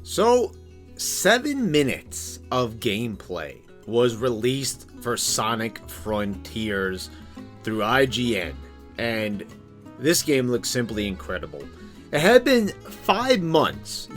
So, 7 minutes of gameplay was released for Sonic Frontiers through IGN, and this game looks simply incredible. It had been 5 months,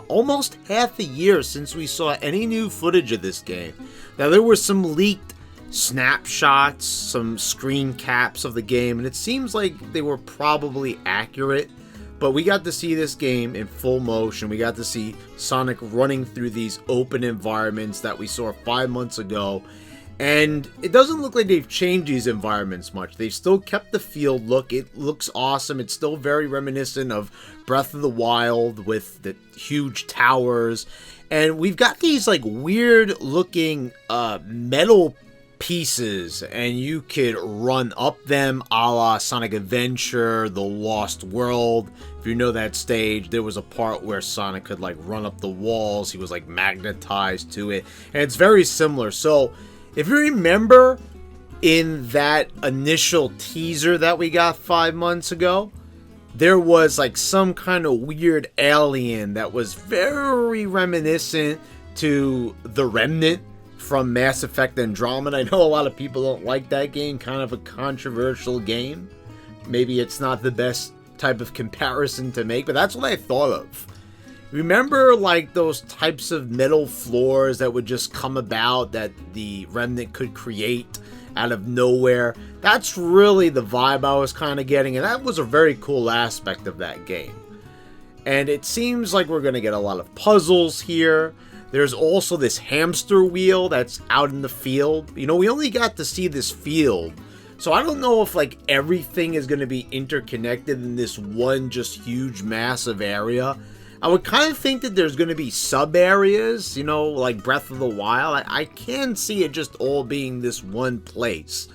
almost half a year since we saw any new footage of this game. Now, there were some leaked snapshots, some screen caps of the game, and it seems like they were probably accurate. But we got to see this game in full motion. We got to see Sonic running through these open environments that we saw 5 months ago. And it doesn't look like they've changed these environments much. They've still kept the field look. It looks awesome. It's still very reminiscent of Breath of the Wild with the huge towers. And we've got these like weird looking metal pieces, and you could run up them a la Sonic Adventure, The Lost World. If you know that stage, there was a part where Sonic could like run up the walls. He was like magnetized to it, and it's very similar. So if you remember in that initial teaser that we got 5 months ago, there was like some kind of weird alien that was very reminiscent to the Remnant from Mass Effect Andromeda. I know a lot of people don't like that game, kind of a controversial game. Maybe it's not the best type of comparison to make, but that's what I thought of. Remember like those types of metal floors that would just come about that the Remnant could create out of nowhere? That's really the vibe I was kind of getting, and that was a very cool aspect of that game. And it seems like we're going to get a lot of puzzles here. There's also this hamster wheel that's out in the field. You know, we only got to see this field, so I don't know if like everything is going to be interconnected in this one just huge massive area. I would kind of think that there's going to be sub areas, you know, like Breath of the Wild. I can see it just all being this one place,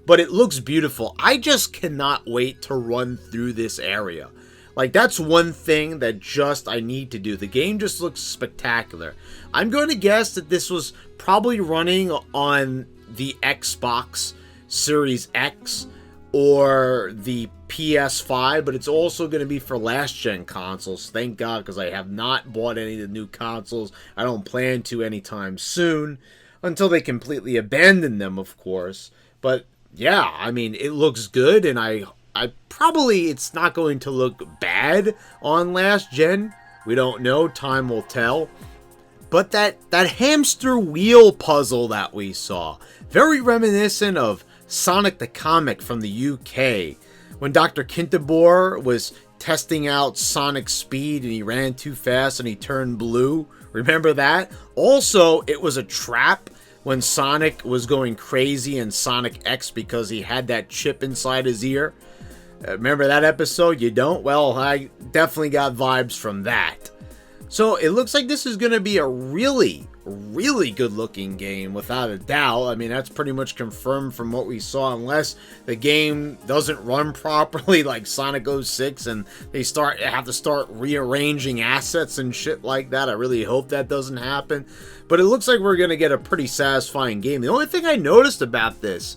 but it looks beautiful. I just cannot wait to run through this area. Like, that's one thing that just I need to do. The game just looks spectacular. I'm going to guess that this was probably running on the Xbox Series X or the PS5, but it's also going to be for last-gen consoles. Thank God, because I have not bought any of the new consoles. I don't plan to anytime soon, until they completely abandon them, of course. But, yeah, I mean, it looks good, and I probably it's not going to look bad on last gen. We don't know. Time will tell. But that hamster wheel puzzle that we saw, very reminiscent of Sonic the Comic from the UK, when Dr. Kintabor was testing out Sonic's speed and he ran too fast and he turned blue. Remember that? Also, it was a trap when Sonic was going crazy in Sonic X because he had that chip inside his ear. Remember that episode? You don't? Well, I definitely got vibes from that. So it looks like this is going to be a really good looking game, without a doubt. I mean, that's pretty much confirmed from what we saw, unless the game doesn't run properly like Sonic 06 and they have to start rearranging assets and shit like that. I really hope that doesn't happen. But it looks like we're going to get a pretty satisfying game. The only thing I noticed about this,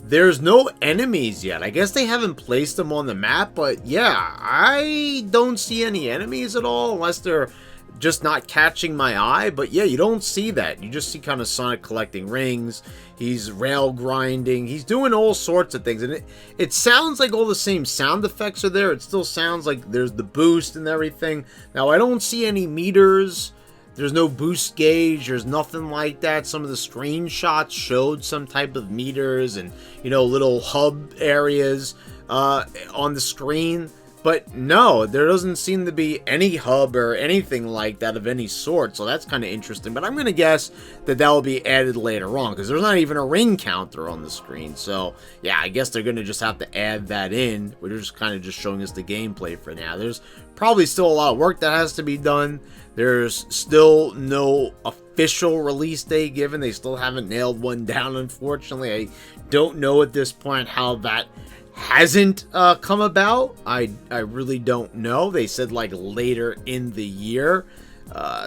there's no enemies yet. I guess they haven't placed them on the map, but yeah, I don't see any enemies at all, unless they're just not catching my eye. But yeah, you don't see that. You just see kind of Sonic collecting rings. He's rail grinding. He's doing all sorts of things. And it sounds like all the same sound effects are there. It still sounds like there's the boost and everything. Now, I don't see any meters. There's no boost gauge. There's nothing like that. Some of the screenshots showed some type of meters and, you know, little hub areas on the screen. But no, there doesn't seem to be any hub or anything like that of any sort. So that's kind of interesting. But I'm going to guess that will be added later on, because there's not even a ring counter on the screen. So yeah, I guess they're going to just have to add that in. We're just kind of just showing us the gameplay for now. There's probably still a lot of work that has to be done. There's still no official release date given. They still haven't nailed one down, unfortunately. I don't know at this point how that hasn't come about. I really don't know. They said like later in the year.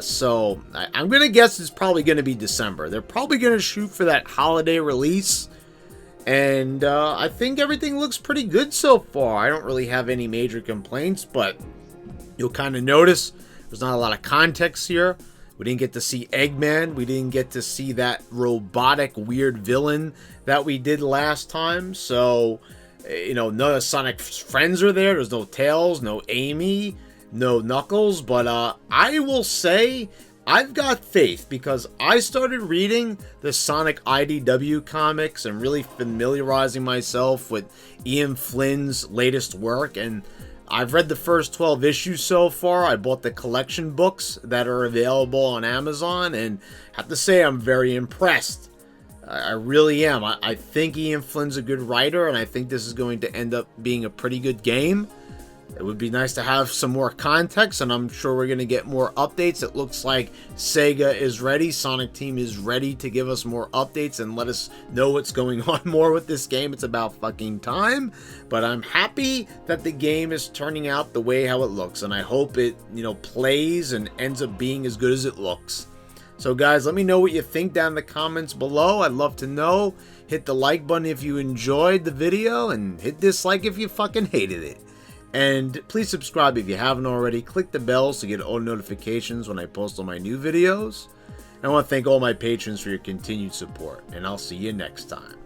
So I'm going to guess it's probably going to be December. They're probably going to shoot for that holiday release. And I think everything looks pretty good so far. I don't really have any major complaints, but you'll kind of notice There's not a lot of context here. We didn't get to see Eggman. We didn't get to see that robotic, weird villain that we did last time. So, you know, none of Sonic's friends are there. There's no Tails, no Amy, no Knuckles. But I will say I've got faith because I started reading the Sonic IDW comics and really familiarizing myself with Ian Flynn's latest work. And I've read the first 12 issues so far. I bought the collection books that are available on Amazon, and I have to say I'm very impressed. I really am. I think Ian Flynn's a good writer, and I think this is going to end up being a pretty good game. It would be nice to have some more context, and I'm sure we're going to get more updates. It looks like Sega is ready. Sonic Team is ready to give us more updates and let us know what's going on more with this game. It's about fucking time. But I'm happy that the game is turning out the way how it looks, and I hope it, you know, plays and ends up being as good as it looks. So guys, let me know what you think down in the comments below. I'd love to know. Hit the like button if you enjoyed the video, and hit dislike if you fucking hated it. And please subscribe if you haven't already. Click the bells to get all notifications when I post all my new videos. And I want to thank all my patrons for your continued support, and I'll see you next time.